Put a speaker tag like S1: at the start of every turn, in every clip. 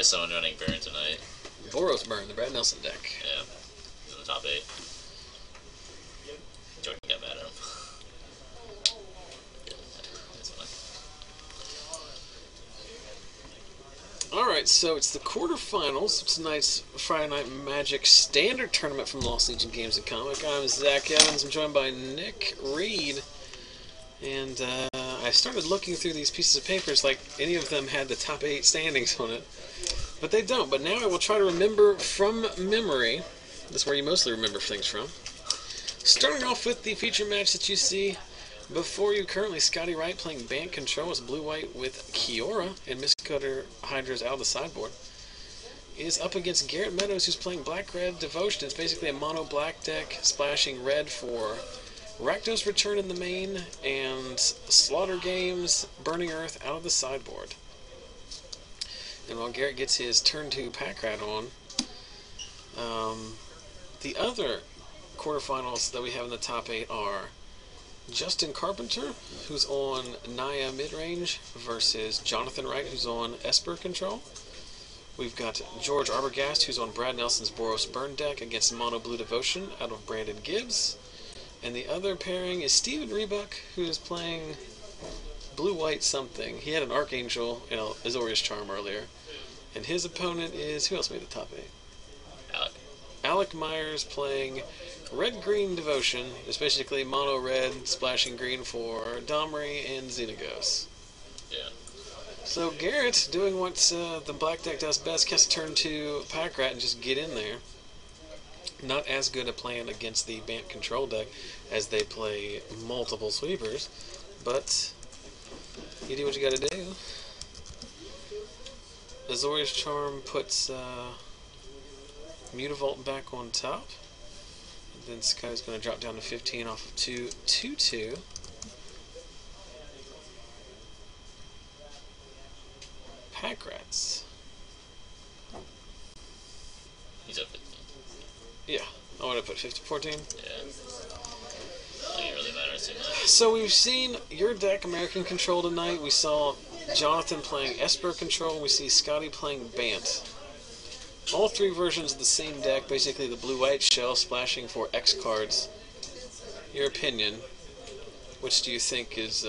S1: is someone running Burn tonight.
S2: Boros Burn, the Brad Nelson deck.
S1: Yeah, in the top 8. Jordan got mad at him. That's fine.
S2: Alright, so it's the quarterfinals of tonight's Friday Night Magic Standard Tournament from Lost Legion Games and Comic. I'm Zach Evans. I'm joined by Nick Reed. And I started looking through these pieces of papers like any of them had the top 8 standings on it. But they don't. But now I will try to remember from memory. That's where you mostly remember things from. Starting off with the feature match that you see before you currently, Scotty Wright playing Bant Control as blue-white with Kiora and Mistcutter Hydra's out of the sideboard. Is up against Garrett Meadows, who's playing black-red Devotion. It's basically a mono-black deck, splashing red for Rakdos Return in the main, and Slaughter Games, Burning Earth out of the sideboard. And while Garrett gets his turn 2 pack rat on, the other quarterfinals that we have in the top 8 are Justin Carpenter, who's on Naya midrange, versus Jonathan Wright, who's on Esper Control. We've got George Arbogast, who's on Brad Nelson's Boros Burn deck against Mono Blue Devotion out of Brandon Gibbs. And the other pairing is Steven Rebuck, who is playing blue-white something. He had an Archangel and Azorius Charm earlier. And his opponent is, who else made the top 8? Alec Myers playing red-green Devotion. It's basically mono-red, splashing green for Domri and Xenagos.
S1: Yeah.
S2: So Garrett, doing what the black deck does best, casts a turn 2 pack rat and just get in there. Not as good a plan against the Bant Control deck as they play multiple sweepers, but you do what you gotta do. Azorius Charm puts Mutavault back on top. And then Sky's going to drop down to 15 off of 2/2/2. Pack rats.
S1: He's up 15.
S2: Yeah, I want to put 14.
S1: Yeah. I think it really matters too much.
S2: So we've seen your deck, American Control, tonight. We saw Jonathan playing Esper Control. We see Scotty playing Bant. All 3 versions of the same deck, basically the blue-white shell splashing for X cards. Your opinion, which do you think is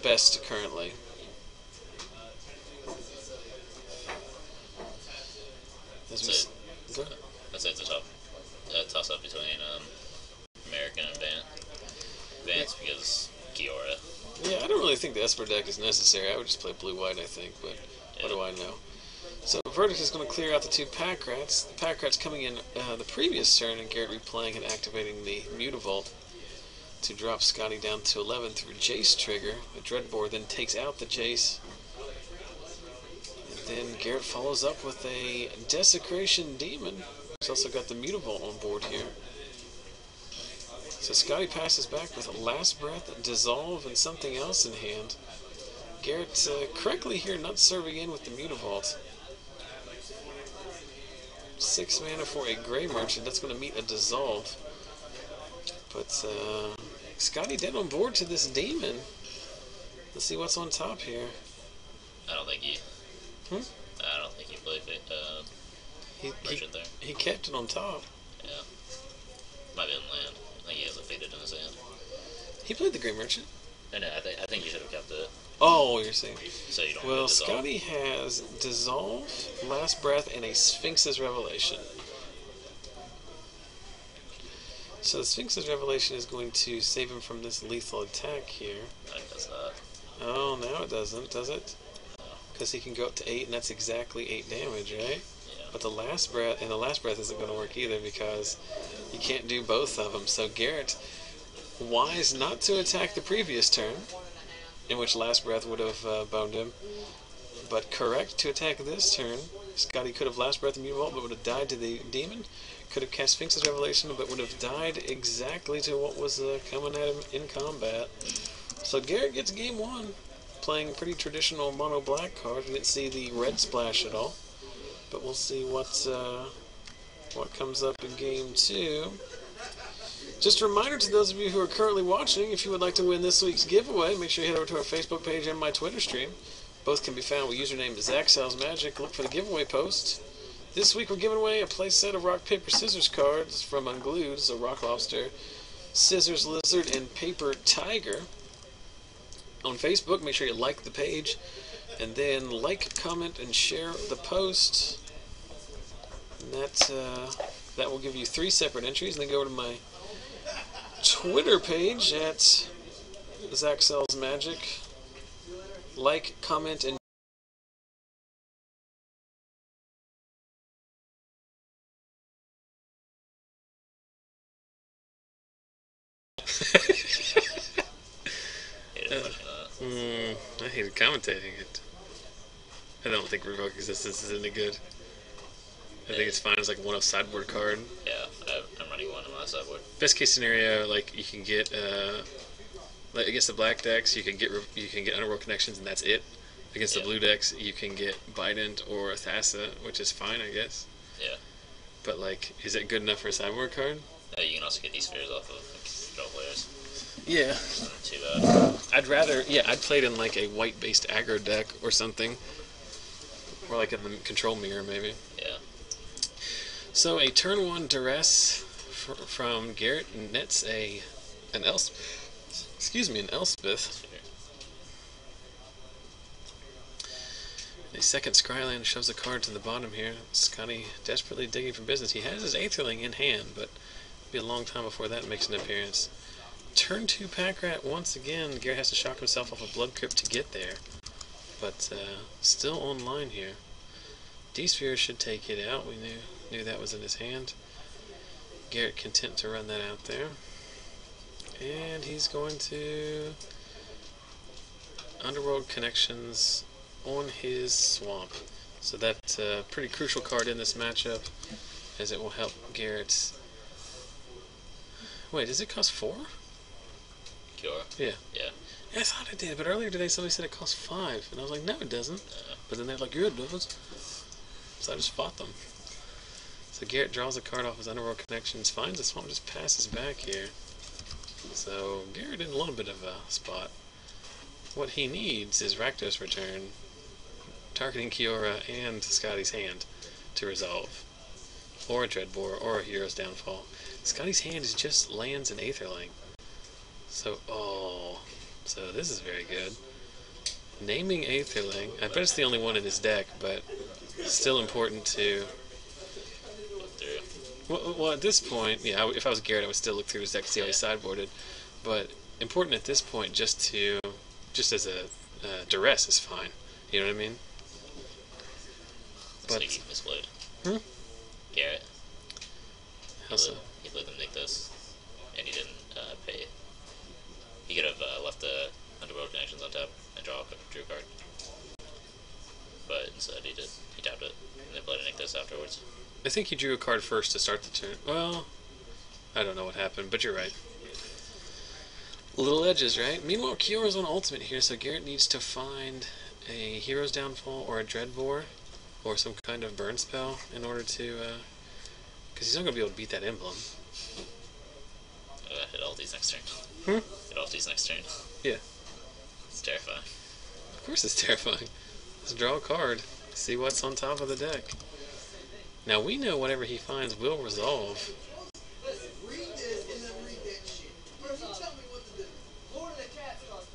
S2: best currently?
S1: I'd say it's a toss-up between American and Bant. Bant's because Kiora.
S2: Yeah, I don't really think the Esper deck is necessary. I would just play blue-white, I think, but yeah. What do I know? So Verdict is going to clear out the 2 pack rats. The pack rats coming in the previous turn, and Garrett replaying and activating the Mutavault to drop Scotty down to 11 through Jace trigger. The Dreadbore then takes out the Jace. And then Garrett follows up with a Desecration Demon. He's also got the Mutavault on board here. So Scotty passes back with a Last Breath, Dissolve, and something else in hand. Garrett correctly here not serving in with the Mutavault. 6 mana for a Grey Merchant. That's going to meet a Dissolve. But Scotty dead on board to this Demon. Let's see what's on top here.
S1: I don't think he... I don't think he played Merchant there.
S2: He kept it on top.
S1: Yeah. Might be in land. I think he has it faded in his hand.
S2: He played the Grey Merchant.
S1: I know, I think you should have kept it.
S2: Oh, you're saying.
S1: So you don't
S2: well,
S1: Dissolve.
S2: Scotty has Dissolve, Last Breath, and a Sphinx's Revelation. So the Sphinx's Revelation is going to save him from this lethal attack here.
S1: I think that's that.
S2: Oh, now it doesn't, does it? Because he can go up to 8, and that's exactly 8 damage, right?
S1: Yeah.
S2: But the Last Breath, and the Last Breath isn't going to work either because you can't do both of them. So Garrett, wise not to attack the previous turn, in which Last Breath would have boned him, but correct to attack this turn. Scotty could have Last Breath and Mutavault, but would have died to the Demon. Could have cast Sphinx's Revelation, but would have died exactly to what was coming at him in combat. So Garrett gets game 1, playing pretty traditional mono black cards. We didn't see the red splash at all, but we'll see what comes up in game 2. Just a reminder to those of you who are currently watching, if you would like to win this week's giveaway, make sure you head over to our Facebook page and my Twitter stream. Both can be found with username ZachSalesMagic. Look for the giveaway post. This week we're giving away a play set of rock, paper, scissors cards from Unglued, so Rock Lobster, Scissors Lizard, and Paper Tiger. On Facebook, make sure you like the page, and then like, comment, and share the post. And that will give you 3 separate entries. And then go to my Twitter page at ZachSalesMagic. Like, comment, and I hated commentating it. I don't think Revoke Existence is any good. I think it's fine as like a one-off sideboard card.
S1: Yeah, I'm running one on my sideboard.
S2: Best case scenario, like you can get like against the black decks, you can get Underworld Connections, and that's it. Against the blue decks, you can get Bident or Thassa, which is fine, I guess.
S1: Yeah.
S2: But like, is it good enough for a sideboard card?
S1: You can also get these spheres off of control players.
S2: Yeah.
S1: Too bad.
S2: I'd play it in like a white-based aggro deck or something. Or like in the control mirror, maybe.
S1: Yeah.
S2: So a turn 1 duress from Garrett nets an Elspeth. A second Scryland shoves a card to the bottom here. Scotty desperately digging for business. He has his Aetherling in hand, but it'll be a long time before that makes an appearance. Turn 2 Packrat once again. Garrett has to shock himself off a Blood Crypt to get there, but still online here. D-Sphere should take it out. We knew that was in his hand. Garrett content to run that out there. And he's going to Underworld Connections on his swamp. So that's a pretty crucial card in this matchup, as it will help Garrett. Wait, does it cost 4?
S1: Cure?
S2: Yeah.
S1: Yeah.
S2: I thought it did, but earlier today somebody said it cost 5, and I was like, no, it doesn't. But then they're like, yeah, it does. So I just fought them. So Garrett draws a card off his Underworld Connections, finds a swamp, just passes back here. So Garrett in a little bit of a spot. What he needs is Rakdos Return, targeting Kiora and Scotty's hand to resolve. Or a Dreadbore, or a Hero's Downfall. Scotty's hand is just lands and Aetherling. So this is very good. Naming Aetherling, I bet it's the only one in his deck, but still important to... Well, at this point, yeah, if I was Garrett, I would still look through his deck to see how he sideboarded. But important at this point, just as a duress is fine. You know what I mean? But
S1: he misplayed. Garrett.
S2: How so?
S1: He let them nick this, and he didn't pay. He could have left the Underworld Connections on top and drew a card. But instead he did. He tapped it, and then played a nick this afterwards.
S2: I think he drew a card first to start the turn. Well, I don't know what happened, but you're right. Little edges, right? Meanwhile, Kyora's on ultimate here, so Garrett needs to find a Hero's Downfall or a Dreadbore or some kind of burn spell in order to, because he's not going to be able to beat that emblem.
S1: Hit all these next turn. Hit all these next turn.
S2: Yeah.
S1: It's terrifying.
S2: Of course it's terrifying. Let's draw a card. See what's on top of the deck. Now we know whatever he finds will resolve.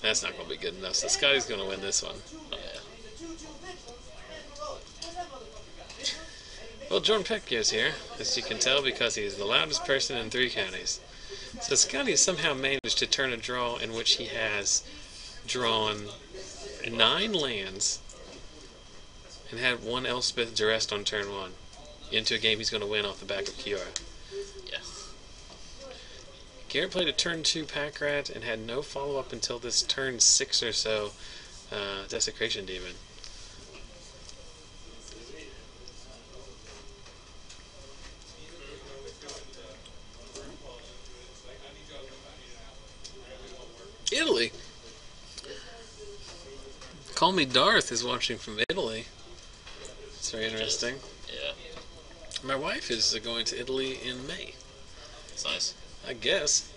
S2: That's not going to be good enough, so Scotty's going to win this one.
S1: Yeah.
S2: Well, Jordan Peck is here, as you can tell, because he's the loudest person in 3 counties. So Scotty has somehow managed to turn a draw in which he has drawn 9 lands and had 1 Elspeth duressed on turn 1 into a game he's going to win off the back of Kiora.
S1: Yeah.
S2: Garrett played a turn 2 Packrat and had no follow-up until this turn 6 or so Desecration Demon. Italy. Call Me Darth is watching from Italy. It's very interesting.
S1: Yeah.
S2: My wife is going to Italy in May.
S1: It's nice.
S2: I guess.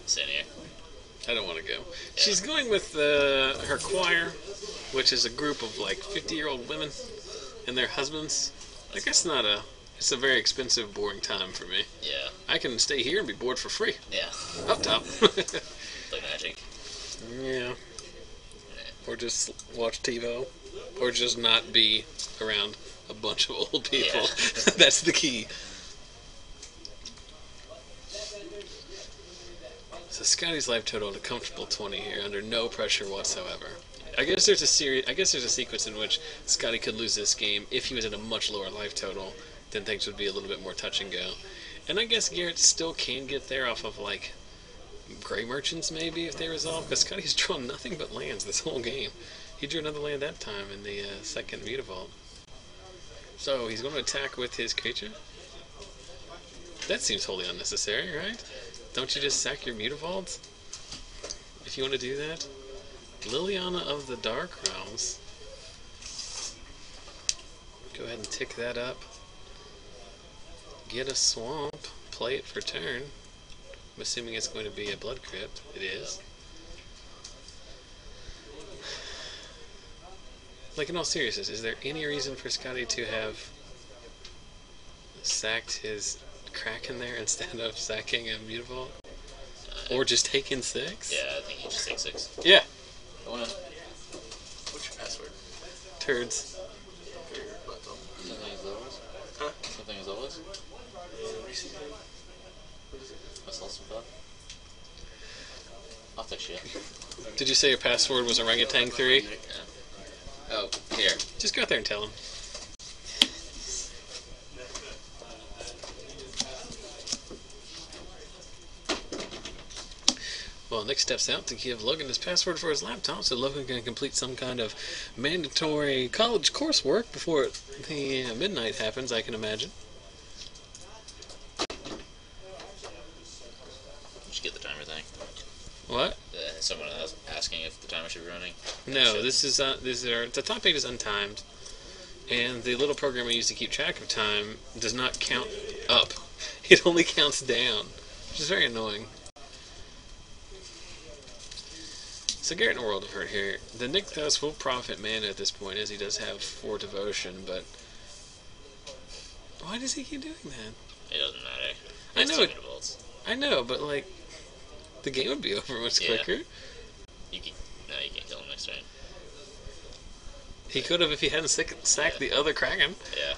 S1: Sitting here.
S2: I don't want to go. Yeah. She's going with her choir, which is a group of like 50-year-old women and their husbands. Like that's not a. It's a very expensive, boring time for me.
S1: Yeah.
S2: I can stay here and be bored for free.
S1: Yeah.
S2: Up top.
S1: Like magic.
S2: Yeah. Or just watch TiVo. Or just not be around a bunch of old people. Yeah. That's the key. So Scotty's life total a comfortable 20 here, under no pressure whatsoever. I guess there's a sequence in which Scotty could lose this game if he was at a much lower life total. Then things would be a little bit more touch and go. And I guess Garrett still can get there off of like gray merchants maybe if they resolve, because Scotty's drawn nothing but lands this whole game. He drew another land that time in the second Mutavault. So he's going to attack with his creature. That seems wholly unnecessary, right? Don't you just sack your Mutavaults if you want to do that? Liliana of the Dark Realms. Go ahead and tick that up. Get a swamp. Play it for turn. I'm assuming it's going to be a Blood Crypt. It is. Like, in all seriousness, is there any reason for Scotty to have sacked his Kraken there instead of sacking a Mutavault? Or just taking 6?
S1: Yeah, I think he just takes 6.
S2: Yeah.
S1: What's your password?
S2: Turds.
S1: Something as always?
S2: Huh?
S1: Something as always? What's lost with that? I'll text you.
S2: Did you say your password was orangutan 3?
S1: Yeah. Oh, here.
S2: Just go out there and tell him. Well, Nick steps out to give Logan his password for his laptop, so Logan can complete some kind of mandatory college coursework before the midnight happens, I can imagine.
S1: Did you get the timer thing?
S2: What?
S1: Someone else asking if the timer should be running?
S2: No, the top 8 is untimed, and the little program I use to keep track of time does not count up. It only counts down, which is very annoying. So Garrett and World of Hurt here. The Nick does full profit mana at this point, as he does have 4 devotion, but why does he keep doing that?
S1: It doesn't matter.
S2: I know it.
S1: Volts.
S2: I know, but like, the game would be over much quicker.
S1: You can't kill him next turn.
S2: He could have if he hadn't sacked the other Kraken.
S1: Yeah.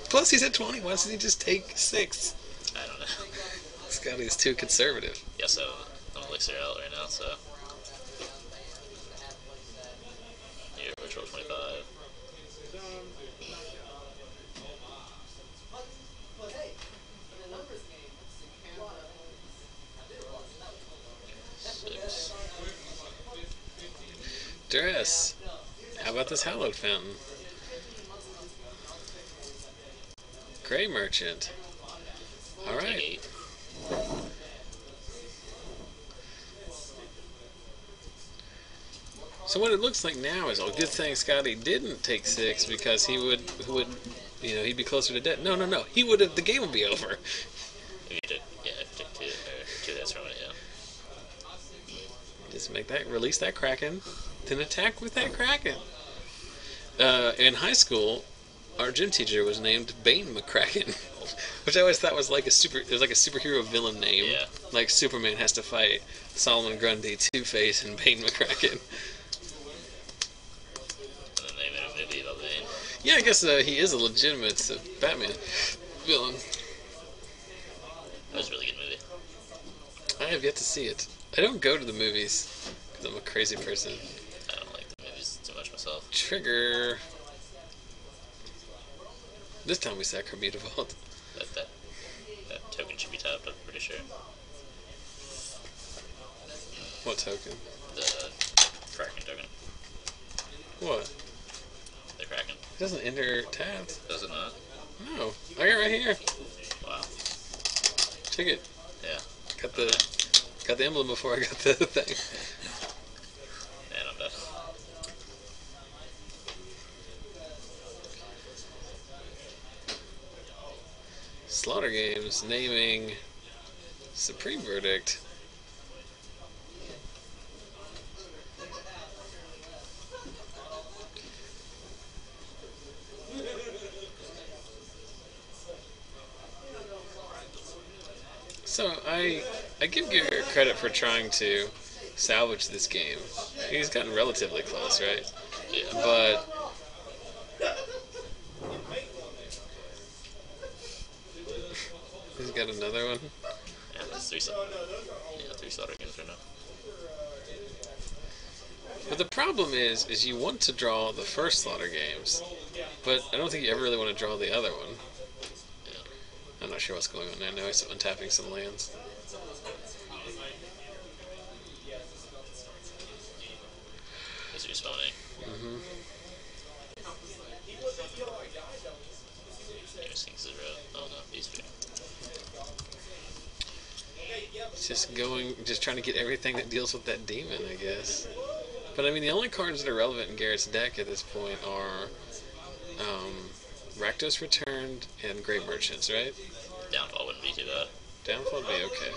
S2: Plus, he's at 20. Why doesn't he just take 6?
S1: I don't know.
S2: Scotty's too conservative.
S1: Yeah, so I'm elixir out right now, so. Here, virtual 25.
S2: Dress. How about this hallowed fountain? Gray merchant. Alright. So what it looks like now is, oh, good thing Scotty didn't take 6, because he would, he'd be closer to death. No. He would have, the game would be over.
S1: If you took, took 2 hits from it, yeah.
S2: Just release that Kraken, then attack with that Kraken. In high school, our gym teacher was named Bane McCracken, which I always thought was like it was like a superhero villain name.
S1: Yeah.
S2: Like Superman has to fight Solomon Grundy, Two-Face, and Bane McCracken.
S1: And then they made a movie about Bane.
S2: Yeah, I guess he is a legitimate Batman villain.
S1: That was a really good movie.
S2: I have yet to see it. I don't go to the movies because I'm a crazy person.
S1: I don't like the movies too much myself.
S2: Trigger. This time we sack her Mutavault.
S1: That token should be tapped, I'm pretty sure.
S2: What token?
S1: The Kraken token.
S2: What?
S1: The Kraken.
S2: It doesn't enter tapped.
S1: Does it not?
S2: No. I got it right here.
S1: Wow.
S2: Check it.
S1: Yeah.
S2: Got the emblem before I got the thing.
S1: Man, I'm dead.
S2: Slaughter Games naming Supreme Verdict. So I give Garrett credit for trying to salvage this game. He's gotten relatively close, right?
S1: Yeah.
S2: But he's got another one.
S1: Yeah, that's three slaughter games right now.
S2: But the problem is you want to draw the first slaughter games, but I don't think you ever really want to draw the other one.
S1: Yeah.
S2: I'm not sure what's going on there. Now he's untapping some lands.
S1: He's respawning.
S2: Mm-hmm.
S1: Oh no, he's free.
S2: Just trying to get everything that deals with that demon, I guess. But I mean, the only cards that are relevant in Garrett's deck at this point are Rakdos Returned and Great Merchants, right?
S1: Downfall wouldn't be too bad.
S2: Downfall would be okay.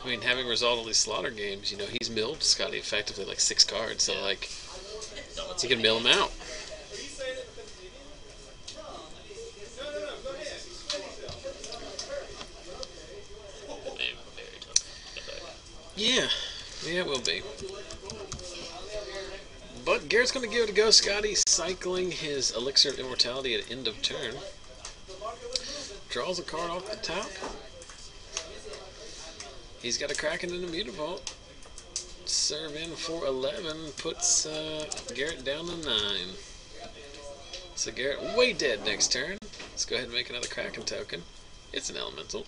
S2: I mean, having resolved all these slaughter games, he's milled Scotty effectively like 6 cards, so like, you can mill him out. Yeah, it will be. But Garrett's going to give it a go. Scotty cycling his Elixir of Immortality at end of turn. Draws a card off the top. He's got a Kraken and a Mutavault. Serve in for 11. Puts Garrett down to 9. So Garrett way dead next turn. Let's go ahead and make another Kraken token. It's an Elemental.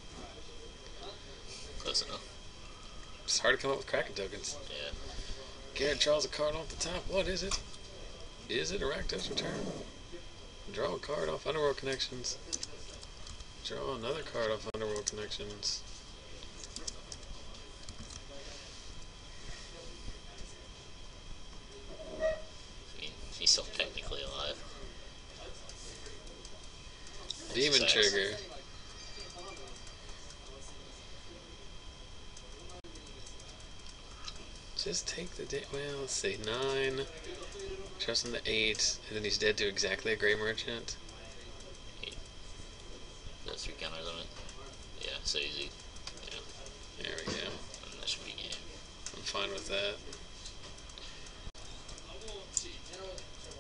S1: Close enough.
S2: It's hard to come up with Kraken tokens.
S1: Yeah.
S2: Garrett draws a card off the top. What is it? Is it a Rakdos Return? Draw a card off Underworld Connections. Draw another card off Underworld Connections.
S1: He's still technically alive.
S2: Demon Trigger. Just take the well, let's see, 9. Trust him to 8, and then he's dead to exactly a Grey Merchant.
S1: 8. That's 3 counters on it. Yeah, so easy. Yeah.
S2: There we go.
S1: And that should be game.
S2: I'm fine with that.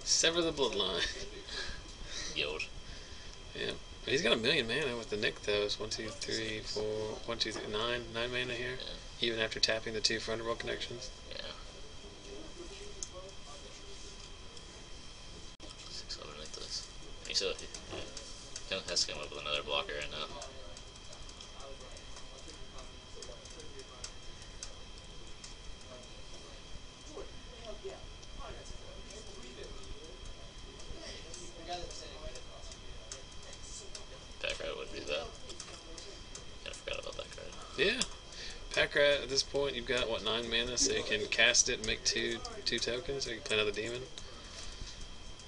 S2: Sever the Bloodline.
S1: Guild.
S2: Yeah. He's got a million mana with the Nick, though. It's 1, 2, 3, 4, 1, 2, 3, 9 mana here.
S1: Yeah.
S2: Even after tapping the 2 for Underworld Connections.
S1: Yeah. 6 underneath this. He still has to come up with another blocker right now. Pack Rat would be bad. Kinda forgot about that card.
S2: Yeah. Pack Rat, at this point, you've got, 9 mana, so you can cast it and make two tokens, or you can play another demon.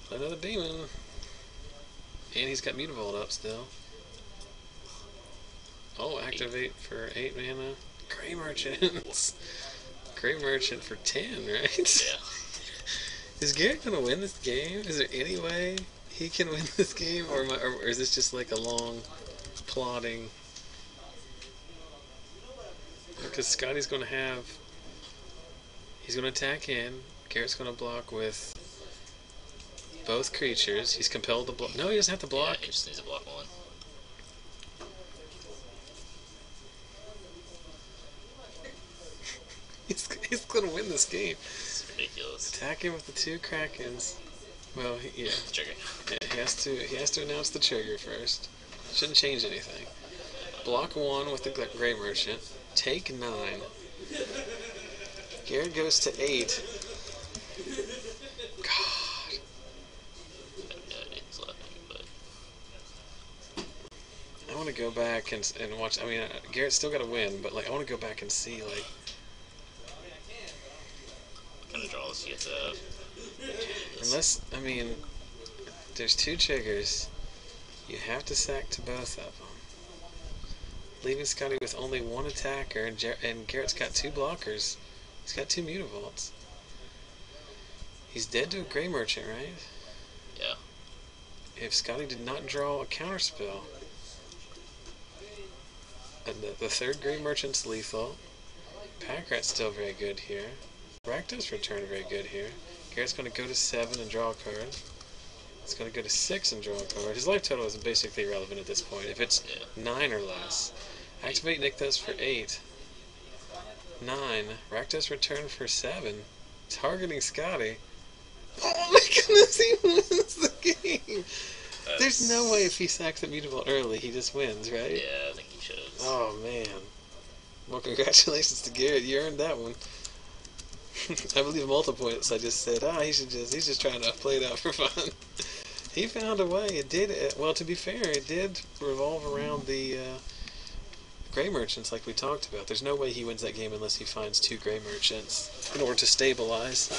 S2: Play another demon. And he's got Mutavault up still. Oh, activate for 8 mana. Grey Merchants. Grey Merchant for 10, right?
S1: Yeah.
S2: Is Garrett going to win this game? Is there any way he can win this game? Or is this just like a long plotting? Because Scotty's going to have... He's going to attack in. Garrett's going to block with both creatures. He's compelled to block. No, he doesn't have to block.
S1: Yeah, he just needs to block 1.
S2: He's going to win this game.
S1: It's ridiculous.
S2: Attacking with the 2 Krakens. Well, yeah.
S1: Trigger.
S2: Yeah, he has to announce the trigger first. Shouldn't change anything. Block 1 with the Grey Merchant. Take 9. Garrett goes to 8. God. I want to go back and watch. I mean, Garrett's still got to win, but like I want to go back and see like.
S1: What kind of draws he gets out?
S2: Unless, I mean, there's 2 triggers. You have to sack to both of them. Leaving Scotty with only 1 attacker, and Garrett's got 2 blockers. He's got 2 Mutavaults. He's dead to a Gray Merchant, right?
S1: Yeah.
S2: If Scotty did not draw a counterspell. And the third Gray Merchant's lethal. Packrat's still very good here. Rakdos return very good here. Garrett's going to go to 7 and draw a card. It's going to go to 6 and draw a card. His life total is basically irrelevant at this point. If it's 9 or less. Activate Nykthos for 8. 9. Rakdos return for 7. Targeting Scotty. Oh my goodness, he wins the game! There's no way if he sacks Immutable early, he just wins, right?
S1: Yeah, I think he should.
S2: Oh man. Well, congratulations to Garrett. You earned that one. I believe multiple points. I just said, he's just trying to play it out for fun. He found a way. It did. Well, to be fair, it did revolve around the Gray Merchants, like we talked about. There's no way he wins that game unless he finds 2 Gray Merchants in order to stabilize.